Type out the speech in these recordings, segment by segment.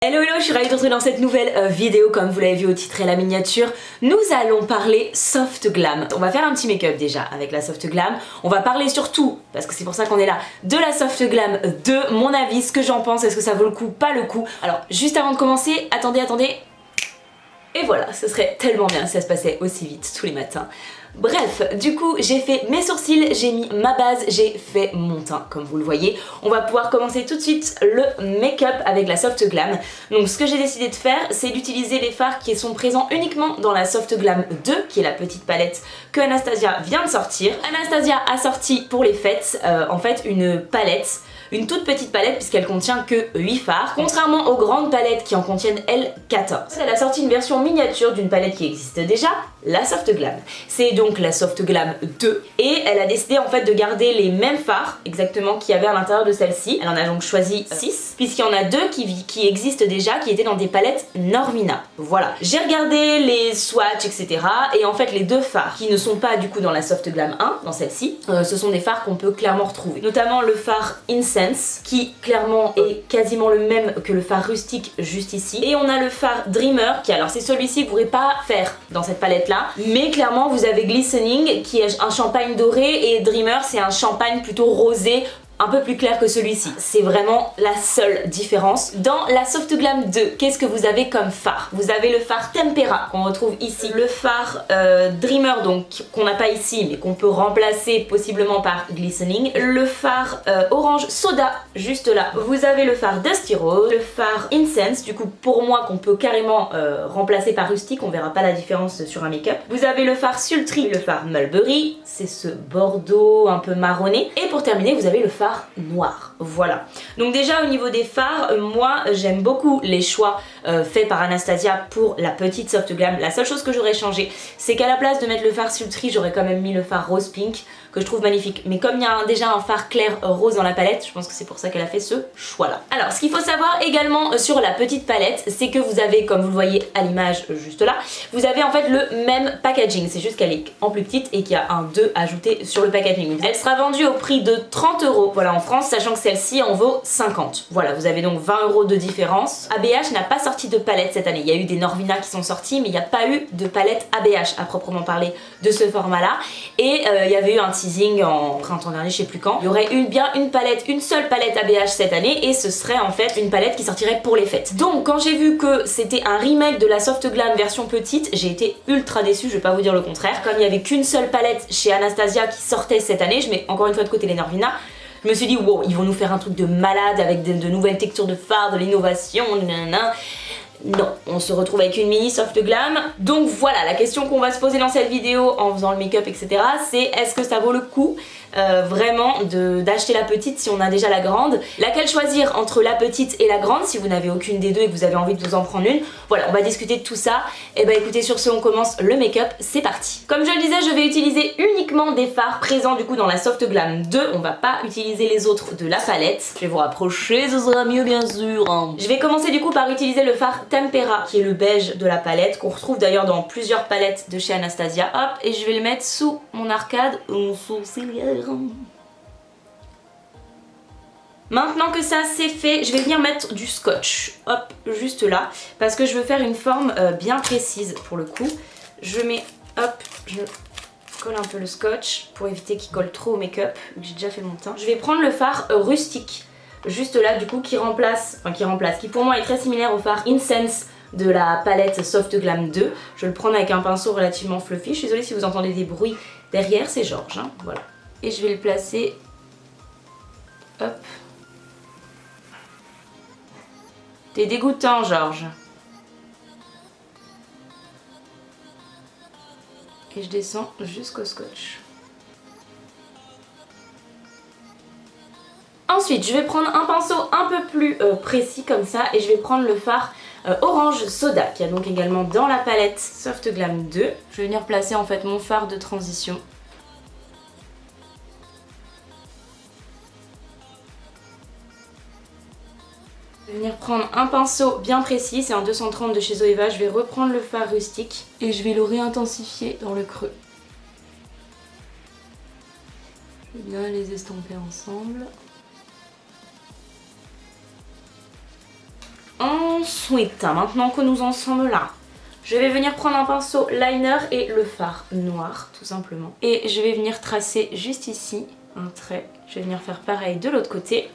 Hello hello, je suis ravie de vous retrouver dans cette nouvelle vidéo. Comme vous l'avez vu au titre et la miniature, nous allons parler soft glam. On va faire un petit make-up déjà avec la soft glam. On va parler surtout, parce que c'est pour ça qu'on est là, de la soft glam, de mon avis, ce que j'en pense, est-ce que ça vaut le coup, pas le coup. Alors juste avant de commencer, attendez. Et voilà, ce serait tellement bien si ça se passait aussi vite tous les matins. Bref, du coup j'ai fait mes sourcils, j'ai mis ma base, j'ai fait mon teint comme vous le voyez. On va pouvoir commencer tout de suite le make-up avec la soft glam. Donc ce que j'ai décidé de faire, c'est d'utiliser les fards qui sont présents uniquement dans la soft glam 2, qui est la petite palette que Anastasia vient de sortir. Anastasia a sorti pour les fêtes en fait une palette, une toute petite palette puisqu'elle contient que 8 fards, contrairement aux grandes palettes qui en contiennent elles 14. Elle a sorti une version miniature d'une palette qui existe déjà, la soft glam. C'est donc la soft glam 2 et elle a décidé en fait de garder les mêmes fards exactement qu'il y avait à l'intérieur de celle-ci. Elle en a donc choisi 6 puisqu'il y en a 2 qui existent déjà, qui étaient dans des palettes Normina. Voilà. J'ai regardé les swatchs etc. et en fait les 2 fards qui ne sont pas du coup dans la soft glam 1, dans celle-ci, ce sont des fards qu'on peut clairement retrouver. Notamment le fard Incense qui clairement est quasiment le même que le fard rustique juste ici. Et on a le fard Dreamer qui, alors c'est celui-ci que vous ne pourrez pas faire dans cette palette là, mais clairement vous avez Glistening qui est un champagne doré et Dreamer c'est un champagne plutôt rosé, un peu plus clair que celui-ci. C'est vraiment la seule différence. Dans la Soft Glam 2, qu'est-ce que vous avez comme fard? Vous avez le fard Tempera qu'on retrouve ici, le fard Dreamer donc qu'on n'a pas ici mais qu'on peut remplacer possiblement par Glistening, le fard Orange Soda juste là. Vous avez le fard Dusty Rose, le fard Incense du coup pour moi qu'on peut carrément remplacer par Rustique, on verra pas la différence sur un make-up. Vous avez le fard Sultry, le fard Mulberry, c'est ce bordeaux un peu marronné, et pour terminer vous avez le fard noir. Voilà. Donc déjà au niveau des fards, moi j'aime beaucoup les choix faits par Anastasia pour la petite soft glam. La seule chose que j'aurais changé, c'est qu'à la place de mettre le fard sultry, j'aurais quand même mis le fard rose pink que je trouve magnifique. Mais comme il y a déjà un fard clair rose dans la palette, je pense que c'est pour ça qu'elle a fait ce choix là. Alors ce qu'il faut savoir également sur la petite palette, c'est que vous avez, comme vous le voyez à l'image juste là, vous avez en fait le même packaging. C'est juste qu'elle est en plus petite et qu'il y a un 2 ajouté sur le packaging. Elle sera vendue au prix de 30 € voilà, en France, sachant que celle-ci en vaut 50. Voilà, vous avez donc 20 € de différence. ABH n'a pas sorti de palette cette année. Il y a eu des Norvina qui sont sortis, mais il n'y a pas eu de palette ABH à proprement parler de ce format là. Et il y avait eu un teasing en printemps dernier, je sais plus quand. Il y aurait bien une palette, une seule palette ABH cette année, et ce serait en fait une palette qui sortirait pour les fêtes. Donc quand j'ai vu que c'était un remake de la Soft Glam version petite, j'ai été ultra déçue, je vais pas vous dire le contraire. Comme il n'y avait qu'une seule palette chez Anastasia qui sortait cette année, je mets encore une fois de côté les Norvina, je me suis dit wow, ils vont nous faire un truc de malade avec de nouvelles textures de fard, de l'innovation, nanana. Non, on se retrouve avec une mini soft glam. Donc voilà, la question qu'on va se poser dans cette vidéo en faisant le make-up etc, c'est est-ce que ça vaut le coup vraiment d'acheter la petite si on a déjà la grande? Laquelle choisir entre la petite et la grande si vous n'avez aucune des deux et que vous avez envie de vous en prendre une? Voilà, on va discuter de tout ça. Et bah écoutez, sur ce on commence le make-up, c'est parti. Comme je le disais, je vais utiliser uniquement des fards présents du coup dans la soft glam 2, on va pas utiliser les autres de la palette. Je vais vous rapprocher, ce sera mieux bien sûr hein. Je vais commencer du coup par utiliser le fard Tempera qui est le beige de la palette, qu'on retrouve d'ailleurs dans plusieurs palettes de chez Anastasia. Hop, et je vais le mettre sous mon arcade, mon sourcilière. Maintenant que ça c'est fait, je vais venir mettre du scotch, hop, juste là, parce que je veux faire une forme bien précise pour le coup. Je mets, hop, je colle un peu le scotch pour éviter qu'il colle trop au make-up, j'ai déjà fait mon teint. Je vais prendre le fard rustique, juste là du coup qui pour moi est très similaire au fard Incense de la palette Soft Glam 2. Je vais le prendre avec un pinceau relativement fluffy, je suis désolée si vous entendez des bruits derrière, c'est Georges, hein, voilà. Et je vais le placer, hop. T'es dégoûtant Georges. Et je descends jusqu'au scotch. Ensuite, je vais prendre un pinceau un peu plus précis comme ça et je vais prendre le fard Orange Soda qui a donc également dans la palette Soft Glam 2. Je vais venir placer en fait mon fard de transition. Je vais venir prendre un pinceau bien précis, c'est un 230 de chez Zoeva. Je vais reprendre le fard rustique et je vais le réintensifier dans le creux. Je vais bien les estomper ensemble. ensuite, maintenant que nous en sommes là, je vais venir prendre un pinceau liner et le fard noir, tout simplement. Et je vais venir tracer juste ici un trait. Je vais venir faire pareil de l'autre côté.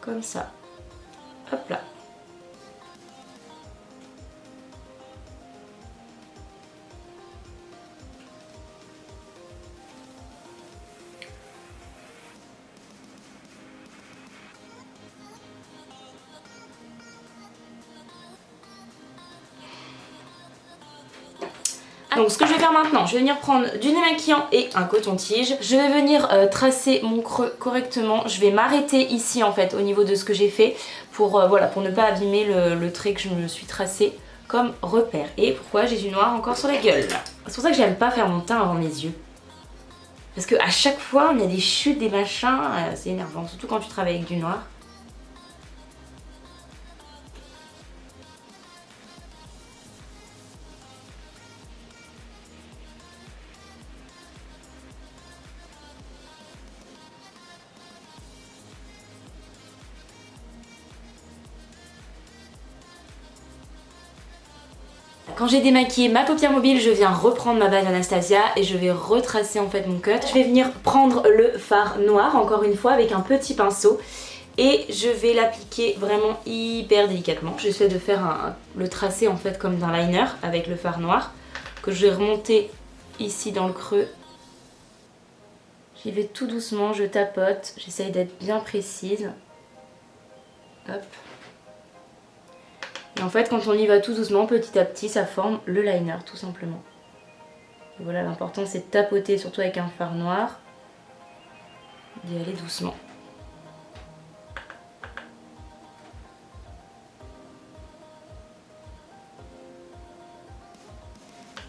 Comme ça. Hop là. Donc ce que je vais faire maintenant, je vais venir prendre du démaquillant et un coton-tige. Je vais venir tracer mon creux correctement. Je vais m'arrêter ici en fait au niveau de ce que j'ai fait pour, voilà, pour ne pas abîmer le trait que je me suis tracé comme repère. Et pourquoi j'ai du noir encore sur la gueule? C'est pour ça que j'aime pas faire mon teint avant mes yeux. Parce qu'à chaque fois il y a des chutes, des machins, c'est énervant, surtout quand tu travailles avec du noir. Quand j'ai démaquillé ma paupière mobile, je viens reprendre ma base Anastasia et je vais retracer en fait mon cut. Je vais venir prendre le fard noir encore une fois avec un petit pinceau et je vais l'appliquer vraiment hyper délicatement. J'essaie de faire le tracé en fait comme d'un liner avec le fard noir que je vais remonter ici dans le creux. J'y vais tout doucement, je tapote, j'essaye d'être bien précise. Hop. Et en fait, quand on y va tout doucement, petit à petit, ça forme le liner, tout simplement. Et voilà, l'important c'est de tapoter, surtout avec un fard noir, d'y aller doucement.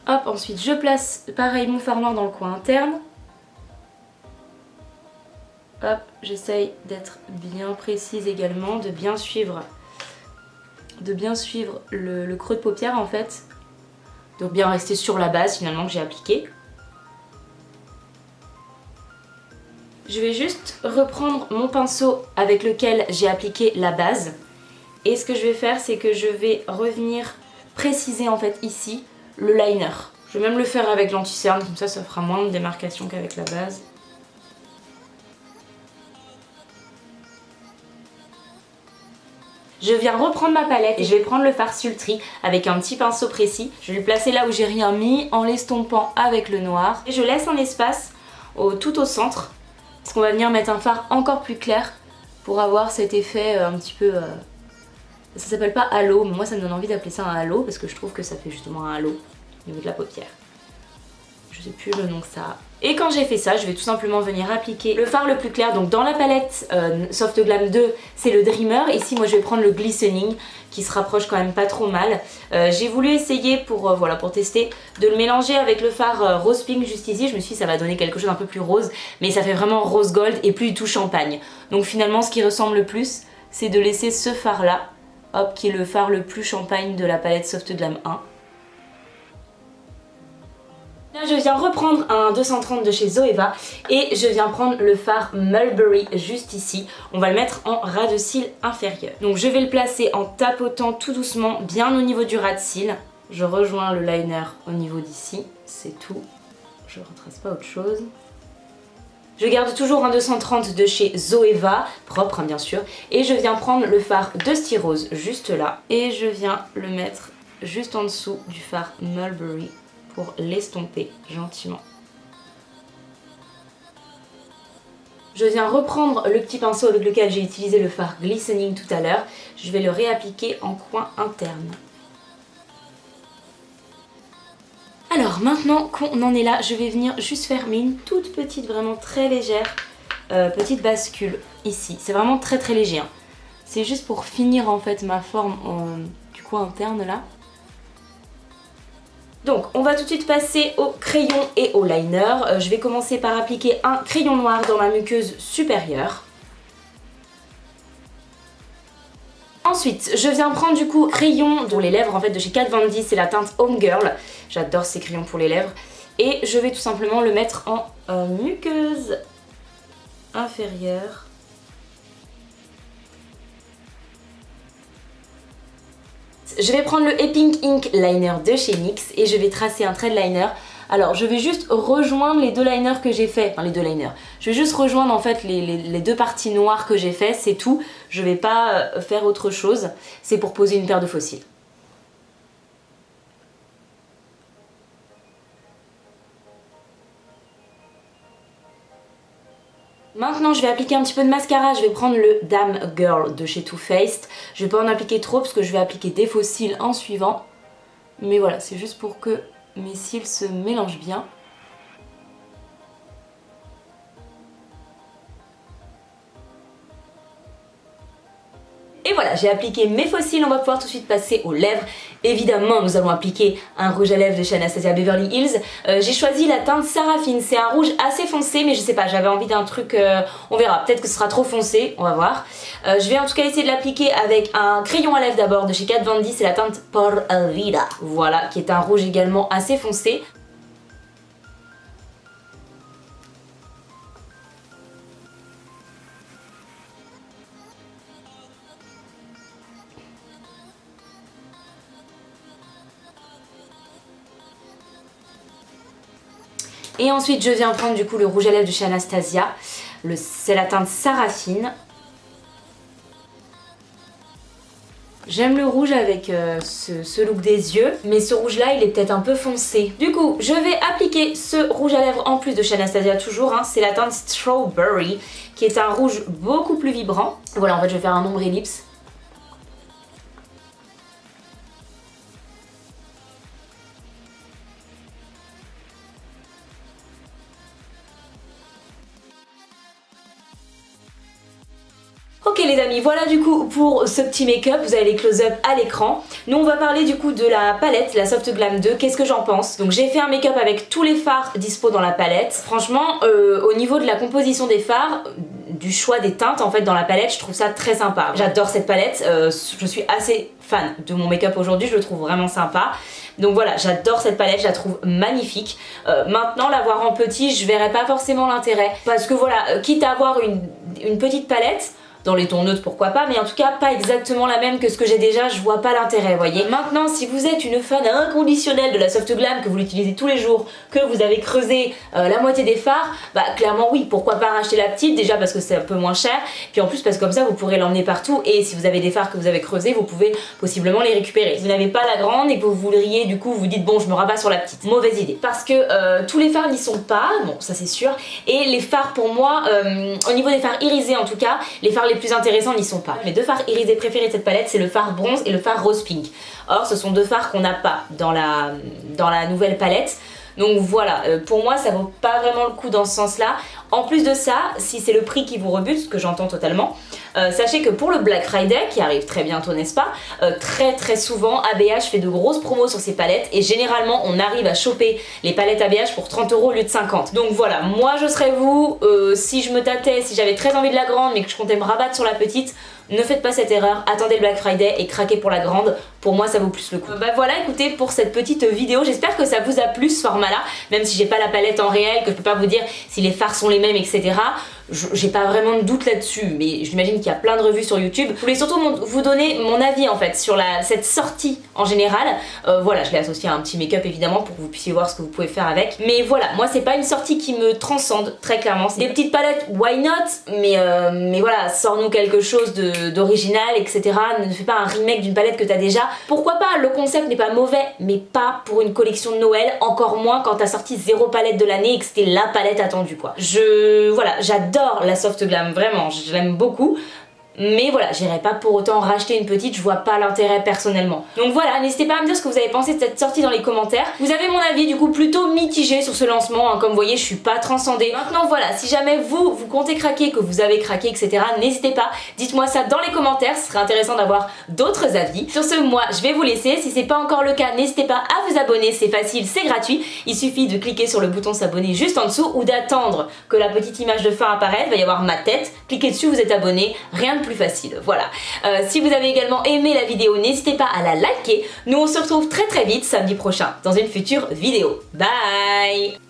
Hop, ensuite je place pareil mon fard noir dans le coin interne. Hop, j'essaye d'être bien précise également, de bien suivre le creux de paupière en fait. Donc bien rester sur la base finalement que j'ai appliquée. Je vais juste reprendre mon pinceau avec lequel j'ai appliqué la base. Et ce que je vais faire, c'est que je vais revenir préciser en fait ici le liner. Je vais même le faire avec l'anti-cerne, comme ça fera moins de démarcation qu'avec la base. Je viens reprendre ma palette et je vais prendre le fard Sultry avec un petit pinceau précis. Je vais le placer là où j'ai rien mis en l'estompant avec le noir. Et je laisse un espace tout au centre parce qu'on va venir mettre un fard encore plus clair pour avoir cet effet un petit peu... Ça s'appelle pas halo, mais moi ça me donne envie d'appeler ça un halo parce que je trouve que ça fait justement un halo au niveau de la paupière. Je sais plus le nom que ça a. Et quand j'ai fait ça, je vais tout simplement venir appliquer le fard le plus clair. Donc dans la palette Soft Glam 2, c'est le Dreamer. Ici, moi je vais prendre le Glistening qui se rapproche quand même pas trop mal. J'ai voulu essayer pour tester de le mélanger avec le fard Rose Pink juste ici. Je me suis dit ça va donner quelque chose d'un peu plus rose, mais ça fait vraiment rose gold et plus du tout champagne. Donc finalement, ce qui ressemble le plus, c'est de laisser ce fard là, hop, qui est le fard le plus champagne de la palette Soft Glam 1. Là, je viens reprendre un 230 de chez Zoeva et je viens prendre le fard Mulberry juste ici. On va le mettre en ras de cils inférieur. Donc je vais le placer en tapotant tout doucement bien au niveau du ras de cils. Je rejoins le liner au niveau d'ici, c'est tout. Je ne retrace pas autre chose. Je garde toujours un 230 de chez Zoeva, propre hein, bien sûr. Et je viens prendre le fard de Styrose juste là. Et je viens le mettre juste en dessous du fard Mulberry pour l'estomper gentiment. Je viens reprendre le petit pinceau avec lequel j'ai utilisé le fard Glistening tout à l'heure. Je vais le réappliquer en coin interne. Alors maintenant qu'on en est là, je vais venir juste faire une toute petite, vraiment très légère petite bascule ici. C'est vraiment très très léger. Hein. C'est juste pour finir en fait ma forme du coin interne là. Donc on va tout de suite passer au crayon et au liner. Je vais commencer par appliquer un crayon noir dans ma muqueuse supérieure. Ensuite, je viens prendre du coup crayon pour les lèvres en fait de chez Kat Von D, c'est la teinte Home Girl. J'adore ces crayons pour les lèvres. Et je vais tout simplement le mettre en muqueuse inférieure. Je vais prendre le Epping Ink Liner de chez NYX et je vais tracer un trait de liner. Alors je vais juste rejoindre les deux liners que j'ai fait, enfin les deux liners. Je vais juste rejoindre en fait les deux parties noires que j'ai fait, c'est tout. Je vais pas faire autre chose, c'est pour poser une paire de faux cils. Maintenant je vais appliquer un petit peu de mascara, je vais prendre le Damn Girl de chez Too Faced. Je vais pas en appliquer trop parce que je vais appliquer des faux cils en suivant. Mais voilà, c'est juste pour que mes cils se mélangent bien. Et voilà, j'ai appliqué mes faux cils, on va pouvoir tout de suite passer aux lèvres. Évidemment, nous allons appliquer un rouge à lèvres de chez Anastasia Beverly Hills. J'ai choisi la teinte Seraphine, c'est un rouge assez foncé, mais je sais pas, j'avais envie d'un truc, on verra, peut-être que ce sera trop foncé, on va voir. Je vais en tout cas essayer de l'appliquer avec un crayon à lèvres d'abord de chez Kat Von D, c'est la teinte Por Vida, voilà, qui est un rouge également assez foncé. Et ensuite je viens prendre du coup le rouge à lèvres de chez Anastasia, c'est la teinte Seraphine. J'aime le rouge avec ce look des yeux, mais ce rouge là il est peut-être un peu foncé. Du coup je vais appliquer ce rouge à lèvres en plus de chez Anastasia toujours, hein, c'est la teinte Strawberry, qui est un rouge beaucoup plus vibrant. Voilà, en fait je vais faire un ombre ellipse. Ok les amis, voilà du coup pour ce petit make-up, vous avez les close-up à l'écran. Nous on va parler du coup de la palette, la Soft Glam 2, qu'est-ce que j'en pense. Donc j'ai fait un make-up avec tous les fards dispo dans la palette. Franchement, au niveau de la composition des fards, du choix des teintes en fait dans la palette, je trouve ça très sympa. J'adore cette palette, je suis assez fan de mon make-up aujourd'hui, je le trouve vraiment sympa. Donc voilà, j'adore cette palette, je la trouve magnifique. Maintenant, l'avoir en petit, je verrais pas forcément l'intérêt. Parce que voilà, quitte à avoir une petite palette, dans les tons neutres pourquoi pas, mais en tout cas pas exactement la même que ce que j'ai déjà, je vois pas l'intérêt, vous voyez. Maintenant si vous êtes une fan inconditionnelle de la Soft Glam, que vous l'utilisez tous les jours, que vous avez creusé la moitié des fards, bah clairement oui, pourquoi pas racheter la petite, déjà parce que c'est un peu moins cher, puis en plus parce que comme ça vous pourrez l'emmener partout, et si vous avez des fards que vous avez creusés, vous pouvez possiblement les récupérer. Si vous n'avez pas la grande et que vous voudriez du coup vous dites bon je me rabats sur la petite, mauvaise idée, parce que tous les fards n'y sont pas, bon ça c'est sûr, et les fards pour moi, au niveau des fards irisés en tout cas, les fards les plus intéressants n'y sont pas. Mes deux fards irisés préférés de cette palette, c'est le fard bronze et le fard rose pink. Or ce sont deux fards qu'on n'a pas dans la nouvelle palette. Donc voilà, pour moi ça vaut pas vraiment le coup dans ce sens là. En plus de ça, si c'est le prix qui vous rebute, ce que j'entends totalement, sachez que pour le Black Friday, qui arrive très bientôt n'est-ce pas, très souvent ABH fait de grosses promos sur ses palettes et généralement on arrive à choper les palettes ABH pour 30 € au lieu de 50. Donc voilà, moi je serais vous, si je me tâtais, si j'avais très envie de la grande mais que je comptais me rabattre sur la petite, ne faites pas cette erreur, attendez le Black Friday et craquez pour la grande, pour moi ça vaut plus le coup. Bah voilà, écoutez pour cette petite vidéo, j'espère que ça vous a plu ce format là, même si j'ai pas la palette en réel, que je peux pas vous dire si les fards sont les mêmes etc. J'ai pas vraiment de doute là-dessus, mais j'imagine qu'il y a plein de revues sur YouTube. Je voulais surtout vous donner mon avis en fait sur cette sortie en général. Voilà, je l'ai associé à un petit make-up évidemment pour que vous puissiez voir ce que vous pouvez faire avec. Mais voilà, moi c'est pas une sortie qui me transcende très clairement. Des petites palettes, why not, mais voilà, sors-nous quelque chose d'original, etc. Ne fais pas un remake d'une palette que t'as déjà. Pourquoi pas, le concept n'est pas mauvais, mais pas pour une collection de Noël, encore moins quand t'as sorti 0 palette de l'année et que c'était la palette attendue quoi. Voilà, j'adore la Soft Glam, vraiment, je l'aime beaucoup. Mais voilà, j'irai pas pour autant racheter une petite, je vois pas l'intérêt personnellement. Donc voilà, n'hésitez pas à me dire ce que vous avez pensé de cette sortie dans les commentaires. Vous avez mon avis du coup plutôt mitigé sur ce lancement, hein. Comme vous voyez je suis pas transcendée. Maintenant voilà, si jamais vous comptez craquer, que vous avez craqué etc, n'hésitez pas, dites-moi ça dans les commentaires, ce serait intéressant d'avoir d'autres avis. Sur ce, moi je vais vous laisser, si c'est pas encore le cas n'hésitez pas à vous abonner, c'est facile, c'est gratuit. Il suffit de cliquer sur le bouton s'abonner juste en dessous ou d'attendre que la petite image de fin apparaisse, il va y avoir ma tête, cliquez dessus, vous êtes abonné, rien de plus facile, voilà. Si vous avez également aimé la vidéo, n'hésitez pas à la liker. Nous on se retrouve très vite samedi prochain dans une future vidéo. Bye!